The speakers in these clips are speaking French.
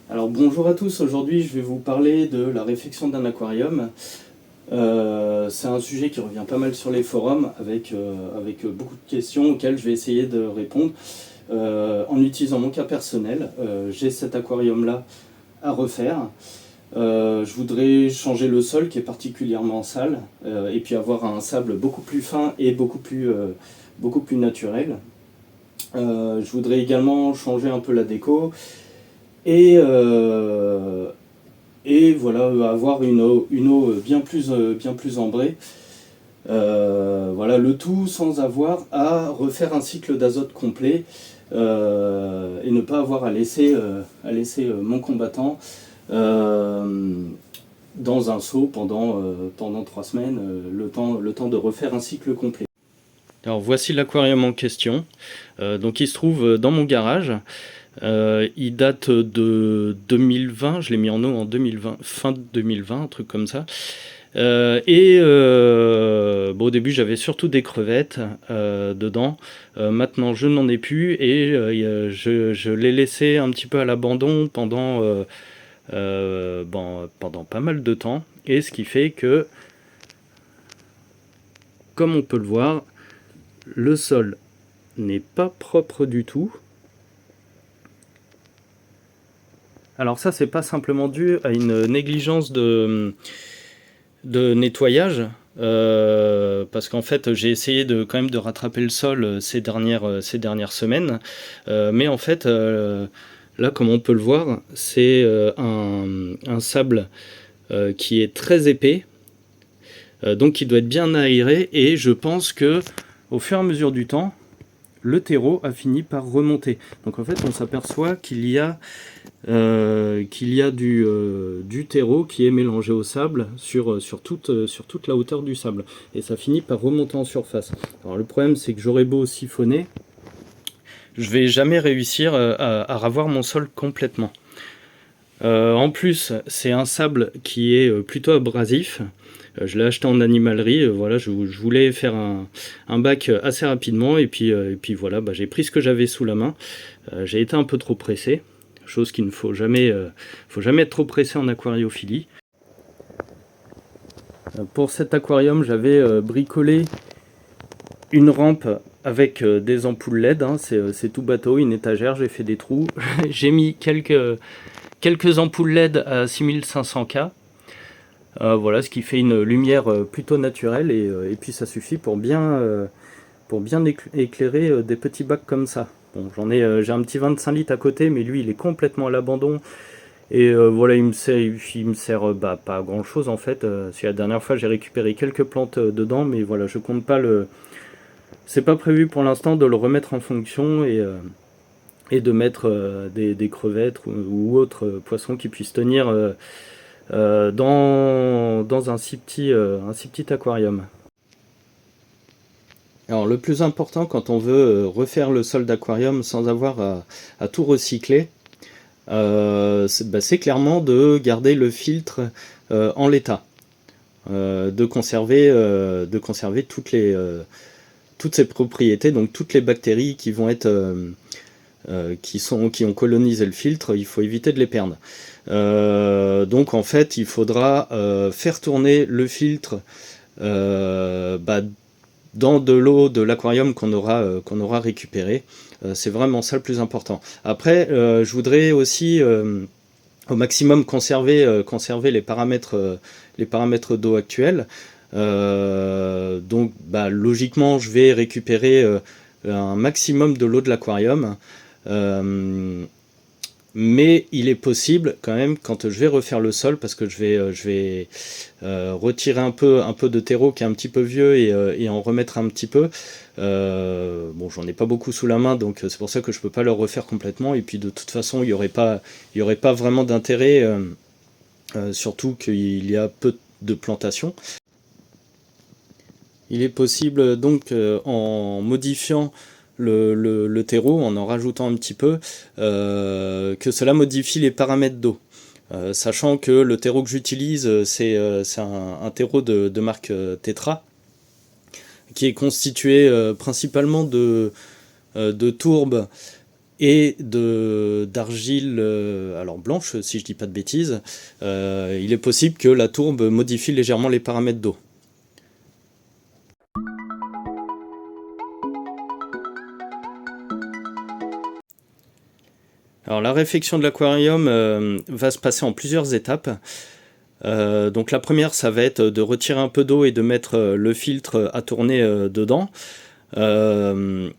Alors bonjour à tous, aujourd'hui je vais vous parler de la réfection d'un aquarium. C'est un sujet qui revient pas mal sur les forums avec beaucoup de questions auxquelles je vais essayer de répondre en utilisant mon cas personnel. J'ai cet aquarium là à refaire. Je voudrais changer le sol qui est particulièrement sale et puis avoir un sable beaucoup plus fin et beaucoup plus naturel. Je voudrais également changer un peu la déco et, euh, et voilà, avoir une eau bien plus ambrée. Voilà, le tout sans avoir à refaire un cycle d'azote complet et ne pas avoir à laisser mon combattant euh, dans un seau pendant 3 semaines, le temps de refaire un cycle complet. Alors voici l'aquarium en question. Donc il se trouve dans mon garage. Il date de 2020, je l'ai mis en eau en 2020, fin 2020, un truc comme ça. Bon, au début j'avais surtout des crevettes dedans. Maintenant je n'en ai plus et je l'ai laissé un petit peu à l'abandon pendant pas mal de temps. Et ce qui fait que, comme on peut le voir, le sol n'est pas propre du tout. Alors ça, c'est pas simplement dû à une négligence de nettoyage, parce qu'en fait, j'ai essayé quand même de rattraper le sol ces dernières semaines, mais en fait, là, comme on peut le voir, c'est un sable qui est très épais, donc qui doit être bien aéré, et je pense que au fur et à mesure du temps, le terreau a fini par remonter. Donc en fait, on s'aperçoit qu'il y a du terreau qui est mélangé au sable sur toute la hauteur du sable. Et ça finit par remonter en surface. Alors le problème, c'est que j'aurais beau siphonner, je vais jamais réussir à ravoir mon sol complètement. En plus, c'est un sable qui est plutôt abrasif. Je l'ai acheté en animalerie. Voilà, je voulais faire un bac assez rapidement. Et puis voilà, bah, j'ai pris ce que j'avais sous la main. J'ai été un peu trop pressé. Chose qu'il ne faut jamais être trop pressé en aquariophilie. Pour cet aquarium, j'avais bricolé une rampe avec des ampoules LED, hein, c'est tout bateau, une étagère, j'ai fait des trous. J'ai mis quelques ampoules LED à 6500K. Voilà, ce qui fait une lumière plutôt naturelle et puis ça suffit pour bien éclairer des petits bacs comme ça. Bon, j'ai un petit 25 litres à côté, mais lui il est complètement à l'abandon. Et voilà, il me sert pas à grand chose en fait. La dernière fois j'ai récupéré quelques plantes dedans, mais voilà, je compte pas le. C'est pas prévu pour l'instant de le remettre en fonction et de mettre des crevettes ou autres poissons qui puissent tenir dans un si petit aquarium. Alors le plus important quand on veut refaire le sol d'aquarium sans avoir à tout recycler, c'est clairement de garder le filtre en l'état, de conserver toutes ses propriétés, donc toutes les bactéries qui vont être qui ont colonisé le filtre, il faut éviter de les perdre. Donc en fait, il faudra faire tourner le filtre dans de l'eau de l'aquarium qu'on aura récupéré. C'est vraiment ça le plus important. Après, je voudrais aussi au maximum conserver les paramètres d'eau actuels. Donc logiquement, je vais récupérer un maximum de l'eau de l'aquarium. Mais il est possible quand même quand je vais refaire le sol, parce que je vais retirer un peu de terreau qui est un petit peu vieux et en remettre un petit peu. Bon, j'en ai pas beaucoup sous la main, donc c'est pour ça que je peux pas le refaire complètement. Et puis de toute façon, il y aurait pas vraiment d'intérêt, surtout qu'il y a peu de plantations. Il est possible donc en modifiant le terreau, en rajoutant un petit peu, que cela modifie les paramètres d'eau. Sachant que le terreau que j'utilise, c'est un terreau de marque Tetra, qui est constitué principalement de tourbe et d'argile alors blanche, si je dis pas de bêtises, il est possible que la tourbe modifie légèrement les paramètres d'eau. Alors la réfection de l'aquarium va se passer en plusieurs étapes. Donc la première, ça va être de retirer un peu d'eau et de mettre le filtre à tourner dedans. De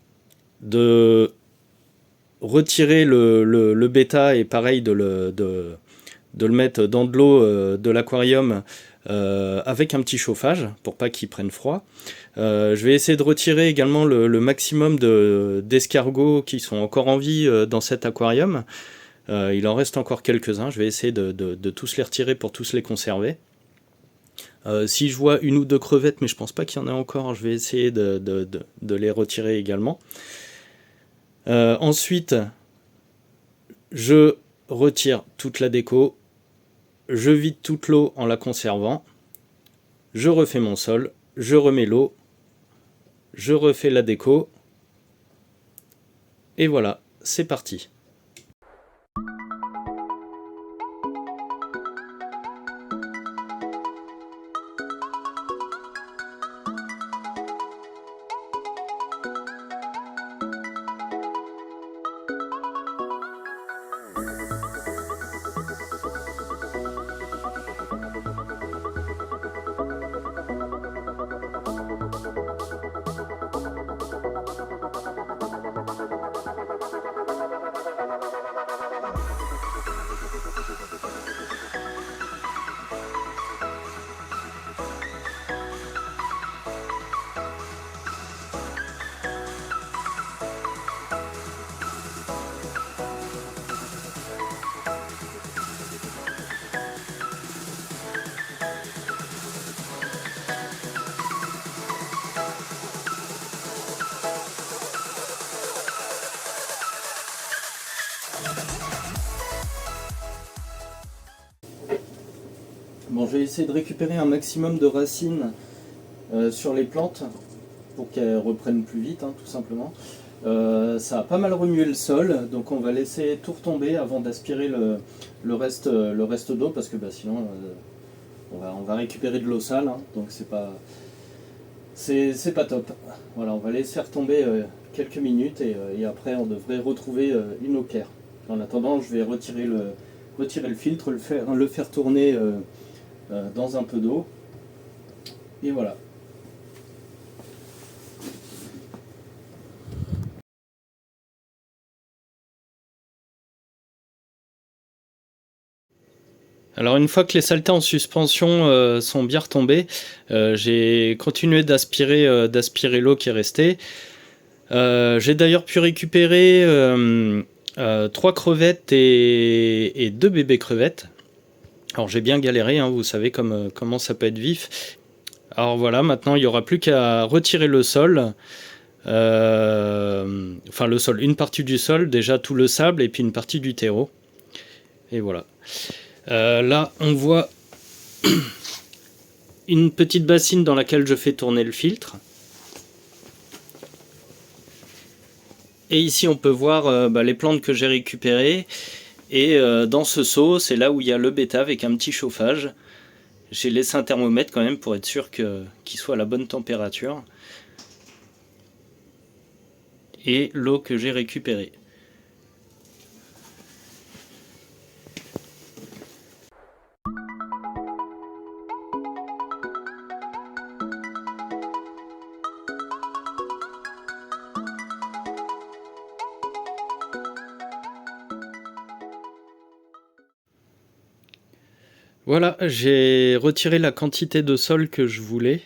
retirer le bêta et pareil de le mettre dans de l'eau de l'aquarium avec un petit chauffage pour pas qu'il prenne froid. Je vais essayer de retirer également le maximum d'escargots qui sont encore en vie dans cet aquarium. Il en reste encore quelques-uns, je vais essayer de tous les retirer pour tous les conserver. Si je vois une ou deux crevettes, mais je pense pas qu'il y en ait encore, je vais essayer de les retirer également. Ensuite, je retire toute la déco, je vide toute l'eau en la conservant, je refais mon sol, je remets l'eau, je refais la déco, et voilà, c'est parti. Bon, je vais essayer de récupérer un maximum de racines sur les plantes pour qu'elles reprennent plus vite, hein, tout simplement. Ça a pas mal remué le sol, donc on va laisser tout retomber avant d'aspirer le reste d'eau, parce que bah, sinon on va récupérer de l'eau sale, hein, donc c'est pas top. Voilà, on va laisser retomber quelques minutes et après on devrait retrouver une eau claire. En attendant, je vais retirer le filtre, le faire tourner dans un peu d'eau, et voilà. Alors une fois que les saletés en suspension sont bien retombées, j'ai continué d'aspirer l'eau qui est restée. J'ai d'ailleurs pu récupérer 3 crevettes et 2 bébés crevettes. Alors j'ai bien galéré, hein, vous savez comment ça peut être vif. Alors voilà, maintenant il n'y aura plus qu'à retirer le sol. Enfin le sol, une partie du sol, déjà tout le sable et puis une partie du terreau. Et voilà. Là on voit une petite bassine dans laquelle je fais tourner le filtre. Et ici on peut voir les plantes que j'ai récupérées. Et dans ce seau, c'est là où il y a le bêta avec un petit chauffage. J'ai laissé un thermomètre quand même pour être sûr qu'il soit à la bonne température. Et l'eau que j'ai récupérée. Voilà, j'ai retiré la quantité de sol que je voulais.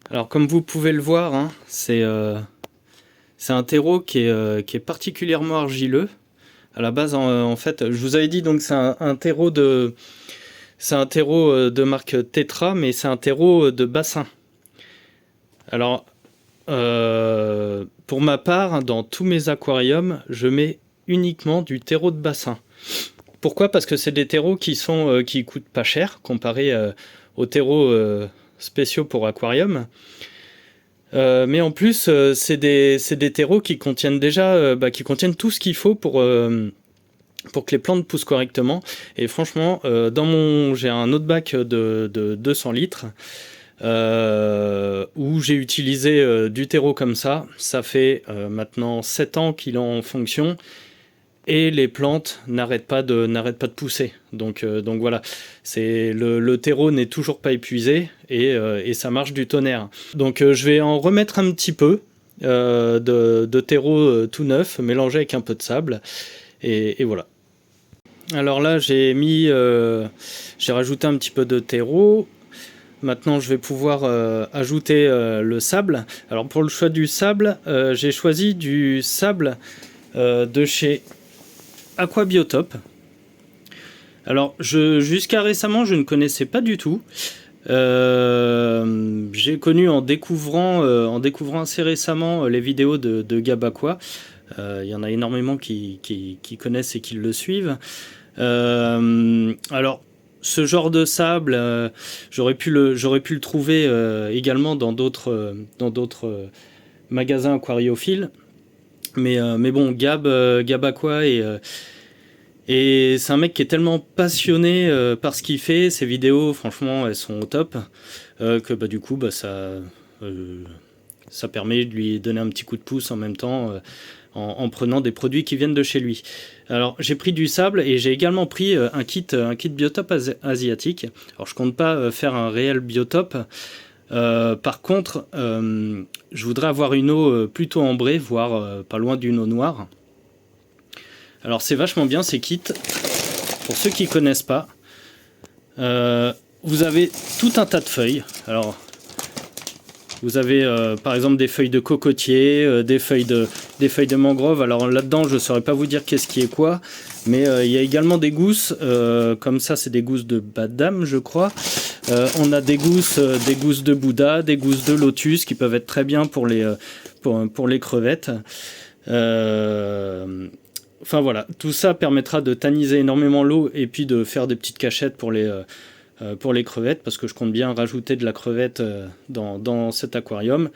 Alors comme vous pouvez le voir, hein, c'est un terreau qui est particulièrement argileux. À la base, en fait, je vous avais dit donc c'est un terreau de marque Tetra, mais c'est un terreau de bassin. Alors, pour ma part, dans tous mes aquariums, je mets uniquement du terreau de bassin. Pourquoi ? Parce que c'est des terreaux qui coûtent pas cher comparé aux terreaux spéciaux pour aquarium. Mais en plus, c'est des terreaux qui contiennent déjà, qui contiennent tout ce qu'il faut pour que les plantes poussent correctement. Et franchement, j'ai un autre bac de 200 litres où j'ai utilisé du terreau comme ça. Ça fait maintenant 7 ans qu'il est en fonction. Et les plantes n'arrêtent pas de pousser. Donc voilà, le terreau n'est toujours pas épuisé et ça marche du tonnerre. Donc je vais en remettre un petit peu de terreau tout neuf, mélangé avec un peu de sable. Et voilà. Alors là, j'ai rajouté un petit peu de terreau. Maintenant, je vais pouvoir ajouter le sable. Alors pour le choix du sable, j'ai choisi du sable de chez Aquabiotope. Alors, jusqu'à récemment, je ne connaissais pas du tout. J'ai connu en découvrant assez récemment les vidéos de Gabaqua. Il y en a énormément qui connaissent et qui le suivent. Alors, ce genre de sable, j'aurais pu le trouver également dans d'autres magasins aquariophiles. Mais bon, Gabaqua et c'est un mec qui est tellement passionné par ce qu'il fait, ses vidéos, franchement, elles sont au top, que du coup, ça permet de lui donner un petit coup de pouce en même temps, en prenant des produits qui viennent de chez lui. Alors, j'ai pris du sable et j'ai également pris un kit biotope asiatique. Alors, je compte pas faire un réel biotope. Par contre, je voudrais avoir une eau plutôt ambrée, voire pas loin d'une eau noire. Alors c'est vachement bien ces kits. Pour ceux qui connaissent pas, vous avez tout un tas de feuilles. Alors vous avez par exemple des feuilles de cocotier, des feuilles de mangrove. Alors là-dedans je ne saurais pas vous dire qu'est-ce qui est quoi, mais il y a également des gousses. Comme ça c'est des gousses de badam je crois. On a des gousses de Bouddha, des gousses de lotus qui peuvent être très bien pour les crevettes. Enfin voilà, tout ça permettra de taniser énormément l'eau et puis de faire des petites cachettes pour les crevettes, parce que je compte bien rajouter de la crevette dans cet aquarium.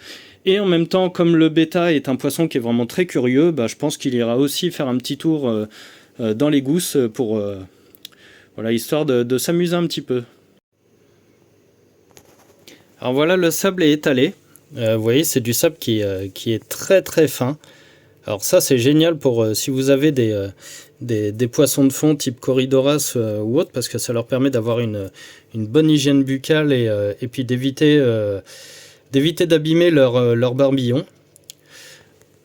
Et en même temps, comme le bêta est un poisson qui est vraiment très curieux, je pense qu'il ira aussi faire un petit tour dans les gousses pour voilà, histoire de s'amuser un petit peu. Alors voilà, le sable est étalé. Vous voyez, c'est du sable qui est très très fin. Alors ça c'est génial pour si vous avez des poissons de fond type Corydoras ou autre, parce que ça leur permet d'avoir une bonne hygiène buccale et puis d'éviter d'abîmer leur barbillon.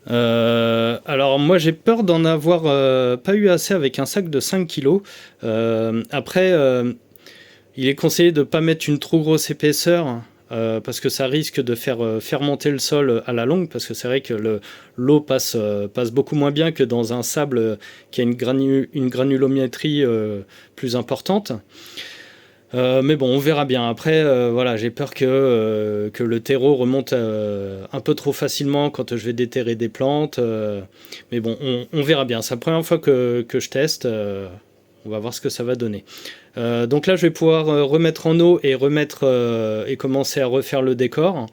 Alors moi j'ai peur d'en avoir pas eu assez avec un sac de 5 kg. Après il est conseillé de ne pas mettre une trop grosse épaisseur. Parce que ça risque de faire fermenter le sol à la longue, parce que c'est vrai que l'eau passe beaucoup moins bien que dans un sable qui a une granulométrie plus importante. Mais bon, on verra bien. Après, voilà, j'ai peur que le terreau remonte un peu trop facilement quand je vais déterrer des plantes. Mais bon, on verra bien. C'est la première fois que je teste. On va voir ce que ça va donner. Donc là, je vais pouvoir remettre en eau et commencer à refaire le décor.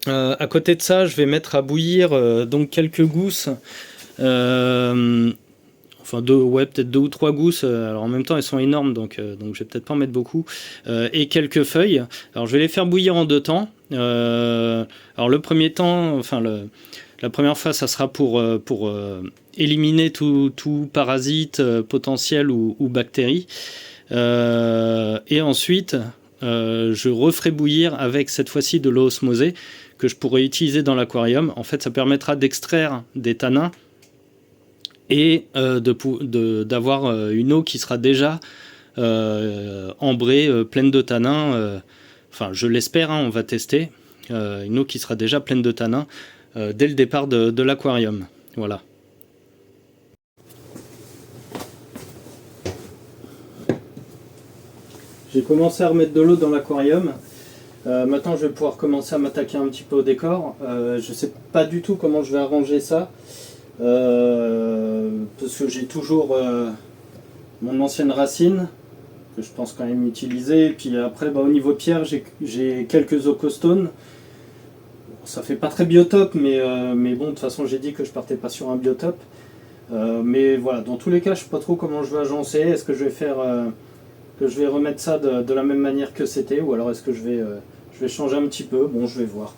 À côté de ça, je vais mettre à bouillir donc quelques gousses. Enfin, peut-être 2 ou 3 gousses. Alors en même temps, elles sont énormes, donc je vais peut-être pas en mettre beaucoup. Et quelques feuilles. Alors je vais les faire bouillir en 2 temps. Alors le premier temps, la première fois, ça sera pour éliminer tout parasite potentiel ou bactérie. Et ensuite, je referai bouillir avec cette fois-ci de l'eau osmosée que je pourrai utiliser dans l'aquarium. En fait, ça permettra d'extraire des tanins et d'avoir une eau qui sera déjà ambrée, pleine de tanins. Enfin, je l'espère, on va tester. Une eau qui sera déjà pleine de tanins dès le départ de l'aquarium. Voilà. J'ai commencé à remettre de l'eau dans l'aquarium. Maintenant, je vais pouvoir commencer à m'attaquer un petit peu au décor. Je ne sais pas du tout comment je vais arranger ça. Parce que j'ai toujours mon ancienne racine que je pense quand même utiliser. Et puis après, au niveau pierre, j'ai quelques Ocostones. ça fait pas très biotope, mais bon, de toute façon j'ai dit que je partais pas sur un biotope. Mais voilà, dans tous les cas, je sais pas trop comment je vais agencer. Est-ce que je vais faire que je vais remettre ça de la même manière que c'était, ou alors est-ce que je vais changer un petit peu. Bon, je vais voir.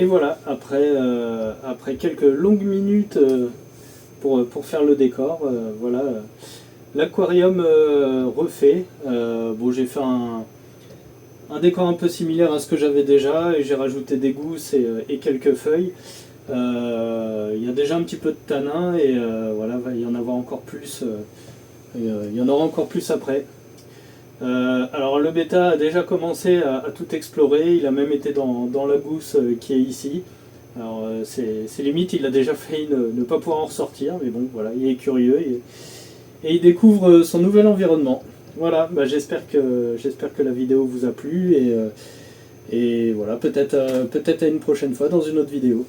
Et voilà, après quelques longues minutes pour faire le décor, voilà, l'aquarium refait. Bon, j'ai fait un décor un peu similaire à ce que j'avais déjà et j'ai rajouté des gousses et quelques feuilles. Il y a déjà un petit peu de tanin et voilà, va y en avoir encore plus. Il y en aura encore plus après. Alors le bêta a déjà commencé à tout explorer, il a même été dans la gousse qui est ici. Alors c'est limite, il a déjà failli ne pas pouvoir en ressortir, mais bon voilà, il est curieux et il découvre son nouvel environnement. Voilà, bah, j'espère que la vidéo vous a plu et voilà, peut-être à une prochaine fois dans une autre vidéo.